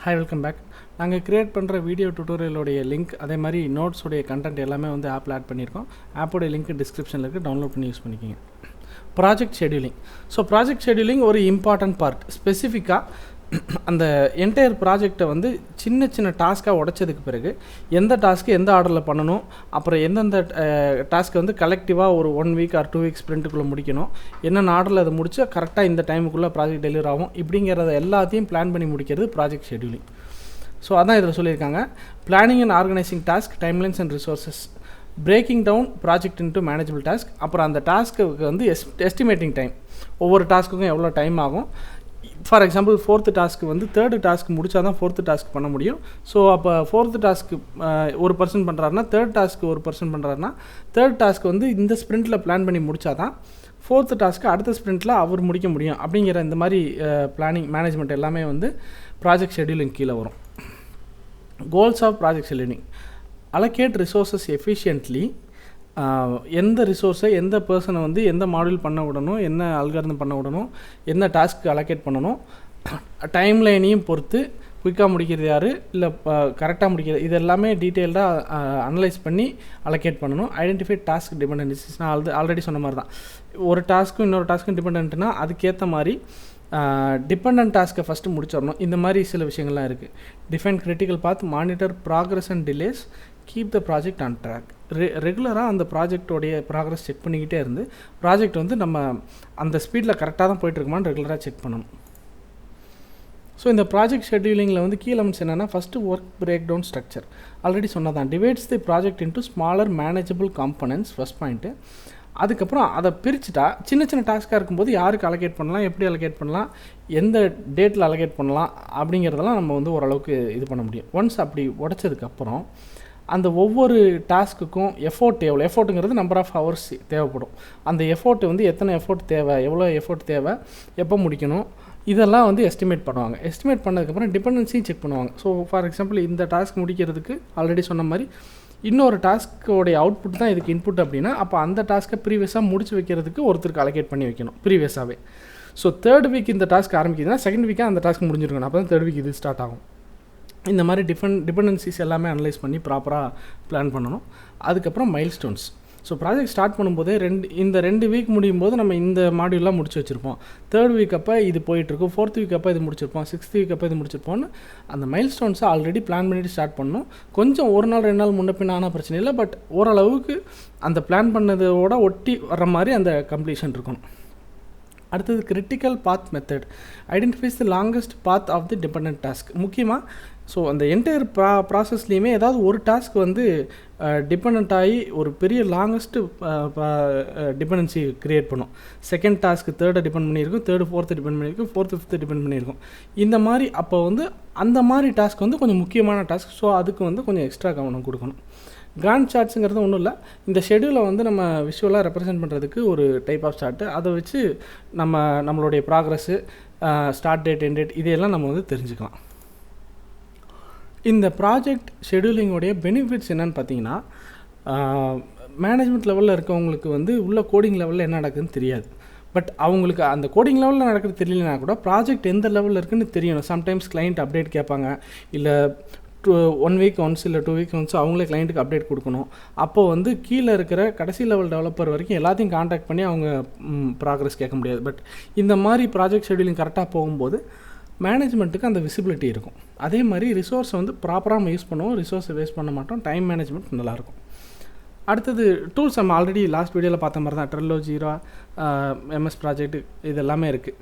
Hi, welcome back. நாங்கள் create பண்ணுற video டியூட்டோரியலோடைய link அதே மாதிரி நோட்ஸோடைய கண்டென்ட் எல்லாமே வந்து ஆப்பில் ஆட் பண்ணியிருக்கோம். ஆப்போடைய லிங்க் டிஸ்கிரிப்ஷனில் இருக்குது, டவுன்லோட் பண்ணி யூஸ் பண்ணிக்கிங்க. Project scheduling. So project scheduling ஒரு இம்பார்ட்டன்ட் பார்ட். ஸ்பெசிஃபிக்காக அந்த என்டையர் ப்ராஜெக்டை வந்து சின்ன சின்ன டாஸ்க்காக உடைச்சதுக்கு பிறகு எந்த டாஸ்க்கு எந்த ஆர்டரில் பண்ணணும், அப்புறம் எந்தெந்த டாஸ்க்கை வந்து கலெக்டிவாக ஒரு 1 வீக் ஆர் 2 வீக்ஸ் ஸ்ப்ரிண்ட்டுக்குள்ளே முடிக்கணும், என்னென்ன ஆர்டரில் அதை முடிச்சு கரெக்டாக இந்த டைமுக்குள்ளே ப்ராஜெக்ட் டெலிவர் ஆகும், இப்படிங்கிறத எல்லாத்தையும் பிளான் பண்ணி முடிக்கிறது ப்ராஜெக்ட் ஷெடியூலிங். ஸோ அதான் இதில் சொல்லியிருக்காங்க. Planning and organising task, timelines and resources, breaking down project into manageable task, அப்புறம் அந்த டாஸ்க்கு வந்து எஸ்டிமேட்டிங் டைம், ஒவ்வொரு டாஸ்க்குக்கும் எவ்வளோ டைம் ஆகும். ஃபார் எக்ஸாம்பிள் 4th டாஸ்க்கு வந்து 3rd டாஸ்க் முடித்தா தான் 4th டாஸ்க் பண்ண முடியும். ஸோ அப்போ 4th டாஸ்க்கு ஒரு பர்சன் பண்ணுறாருனா 3rd டாஸ்க்கு ஒரு பர்சன் பண்ணுறாருனா 3rd டாஸ்க் வந்து இந்த ஸ்ப்ரிண்ட்டில் பிளான் பண்ணி முடித்தா தான் 4th டாஸ்க்கு அடுத்த ஸ்ப்ரிண்ட்டில் அவர் முடிக்க முடியும். அப்படிங்கிற இந்த மாதிரி பிளானிங் மேனேஜ்மெண்ட் எல்லாமே வந்து ப்ராஜெக்ட் ஷெடியூலிங் கீழே வரும். Goals of project scheduling: allocate resources efficiently. எந்த ரிசோர்ஸை எந்த பர்சனை வந்து எந்த மாடியூல் பண்ண விடணும், என்ன அல்காரிதம் பண்ண விடணும், என்ன டாஸ்க்கு அலோகேட் பண்ணணும், டைம்லைனையும் பொறுத்து குயிக்காக முடிக்கிறது யார் இல்லை கரெக்டாக முடிக்கிறது, இது எல்லாமே டீட்டெயில்டாக அனலைஸ் பண்ணி அலோகேட் பண்ணணும். Identify task dependencies. நான் ஆல்ரெடி சொன்ன மாதிரி தான், ஒரு டாஸ்க்கும் இன்னொரு டாஸ்க்கும் டிபெண்ட்னா அதுக்கேற்ற மாதிரி டிபெண்டன்ட் டாஸ்க்கை ஃபஸ்ட்டு முடிச்சிடணும். இந்த மாதிரி சில விஷயங்கள்லாம் இருக்குது. Define critical path, monitor progress and delays, keep the project on track. ரெகுலராக அந்த ப்ராஜெக்டோடைய ப்ராக்ரஸ் செக் பண்ணிக்கிட்டே இருந்து ப்ராஜெக்ட் வந்து நம்ம அந்த ஸ்பீடில் கரெக்டாக தான் போய்ட்டுருக்குமான்னு ரெகுலராக செக் பண்ணணும். ஸோ இந்த ப்ராஜெக்ட் ஷெட்யூலிங்கில் வந்து கீ எலமெண்ட்ஸ் என்னென்னா, first work break down structure. Already சொன்னதான், divides the project into smaller manageable components, first point. அதுக்கப்புறம் அதை பிரிச்சுட்டா சின்ன சின்ன டாஸ்க்காக இருக்கும்போது யாருக்கு அலோகேட் பண்ணலாம், எப்படி அலோகேட் பண்ணலாம், எந்த டேட்டில் அலோகேட் பண்ணலாம் அப்படிங்கிறதெல்லாம் நம்ம வந்து ஓரளவுக்கு இது பண்ண முடியும். ஒன்ஸ் அப்படி உடச்சதுக்கப்புறம் அந்த ஒவ்வொரு டாஸ்க்குக்கும் எஃபோர்ட் எவ்வளோ, எஃபோர்ட்டுங்கிறது நம்பர் ஆஃப் ஹவர்ஸ் தேவைப்படும். அந்த எஃபோர்ட் வந்து எத்தனை எஃபோர்ட் தேவை, எவ்வளோ எஃபோர்ட் தேவை, எப்போ முடிக்கணும், இதெல்லாம் வந்து எஸ்டிமேட் பண்ணுவாங்க. எஸ்டிமேட் பண்ணதுக்கப்புறம் டிபெண்டன்சியும் செக் பண்ணுவாங்க. ஸோ ஃபார் எக்ஸாம்பிள் இந்த டாஸ்க் முடிக்கிறதுக்கு ஆல்ரெடி சொன்ன மாதிரி இன்னொரு டாஸ்க்கோடைய அவுட்புட் தான் இதுக்கு இன்புட் அப்படின்னா, அப்போ அந்த டாஸ்க்கை ப்ரீவியஸாக முடிச்சு வைக்கிறதுக்கு ஒருத்தருக்கு அலோகேட் பண்ணி வைக்கணும் ப்ரீவியஸாகவே. ஸோ 3rd வீக் இந்த டாஸ்க் ஆரம்பிக்குதுன்னா 2nd வீக்காக அந்த டாஸ்க் முடிஞ்சிருக்கணும், அப்போ தான் 3rd வீக் இது ஸ்டார்ட் ஆகும். இந்த மாதிரி டிபெண்டன்சிஸ் எல்லாமே அனலைஸ் பண்ணி ப்ராப்பராக பிளான் பண்ணணும். அதுக்கப்புறம் மைல்ஸ்டோன்ஸ். ஸோ ப்ராஜெக்ட் ஸ்டார்ட் பண்ணும்போதே இந்த 2 வீக் முடியும் போது நம்ம இந்த மாடியூல்லாம் முடிச்சு வச்சுருப்போம். 3rd வீக் அப்போ இது போயிட்டுருக்கும், 4th வீக் அப்போ இது முடிச்சிருப்போம், 6th வீக் அப்போ இது முடிச்சிருப்போம்னு அந்த மைல்ஸ்டோன்ஸை ஆல்ரெடி பிளான் பண்ணிவிட்டு ஸ்டார்ட் பண்ணணும். கொஞ்சம் ஒரு நாள் 2 நாள் முன்ன பின்ன ஆனால் பிரச்சனை இல்லை, பட் ஓரளவுக்கு அந்த பிளான் பண்ணதோட ஒட்டி வர்ற மாதிரி அந்த கம்ப்ளீஷன் இருக்கணும். அடுத்தது critical path method. Identifies the longest path of the dependent task. முக்கியமாக ஸோ அந்த என்டையர் ப்ராசஸ்லேயுமே ஏதாவது ஒரு டாஸ்க் வந்து டிபெண்ட் ஆகி ஒரு பெரிய லாங்கஸ்ட்டு டிபெண்டன்சி க்ரியேட் பண்ணும். 2nd டாஸ்க்கு 3rd டிபெண்ட் பண்ணியிருக்கும், 3rd 4th டிபெண்ட் பண்ணியிருக்கும், 4th 5th டிபெண்ட் பண்ணியிருக்கும். இந்த மாதிரி அப்போ வந்து அந்த மாதிரி டாஸ்க் வந்து கொஞ்சம் முக்கியமான டாஸ்க். ஸோ அதுக்கு வந்து கொஞ்சம் எக்ஸ்ட்ரா கவனம் கொடுக்கணும். காண்ட் சார்ட்ஸுங்கிறது ஒன்றும் இல்லை, இந்த ஷெடியூலை வந்து நம்ம விஷுவலாக ரெப்ரசென்ட் பண்ணுறதுக்கு ஒரு டைப் ஆஃப் சார்ட்டு. அதை வச்சு நம்மளுடைய progress, start date, end date, இதையெல்லாம் நம்ம வந்து தெரிஞ்சுக்கலாம். இந்த ப்ராஜெக்ட் ஷெடியூலிங்கோடைய பெனிஃபிட்ஸ் என்னென்னு பார்த்தீங்கன்னா, மேனேஜ்மெண்ட் லெவலில் இருக்கவங்களுக்கு வந்து உள்ள கோடிங் லெவலில் என்ன நடக்குதுன்னு தெரியாது. பட் அவங்களுக்கு அந்த கோடிங் லெவலில் நடக்கிறது தெரியலனா கூட ப்ராஜெக்ட் எந்த லெவலில் இருக்குதுன்னு தெரியணும். சம்டைம்ஸ் கிளைண்ட் அப்டேட் கேட்பாங்க, இல்லை 1 வீக் ஒன்ஸ் இல்லை 2 வீக் ஒன்ஸ் அவங்களே கிளைண்ட்டுக்கு அப்டேட் கொடுக்கணும். அப்போது வந்து கீழே இருக்கிற கடைசி லெவல் டெவலப்பர் வரைக்கும் எல்லாத்தையும் கான்டாக்ட் பண்ணி அவங்க ப்ராக்ரஸ் கேட்க முடியாது. பட் இந்த மாதிரி ப்ராஜெக்ட் ஷெடியூலிங் கரெக்டாக போகும்போது மேனேஜ்மெண்ட்டுக்கு அந்த விசிபிலிட்டி இருக்கும். அதே மாதிரி ரிசோர்ஸை வந்து ப்ராப்பராக நம்ம யூஸ் பண்ணுவோம், ரிசோர்ஸை வேஸ்ட் பண்ண மாட்டோம், டைம் மேனேஜ்மெண்ட் நல்லாயிருக்கும். அடுத்தது டூல்ஸ் நம்ம ஆல்ரெடி லாஸ்ட் வீடியோவில் பார்த்த மாதிரி தான், ட்ரெல்லோ, ஜீரா, MS ப்ராஜெக்ட், இது எல்லாமே இருக்குது.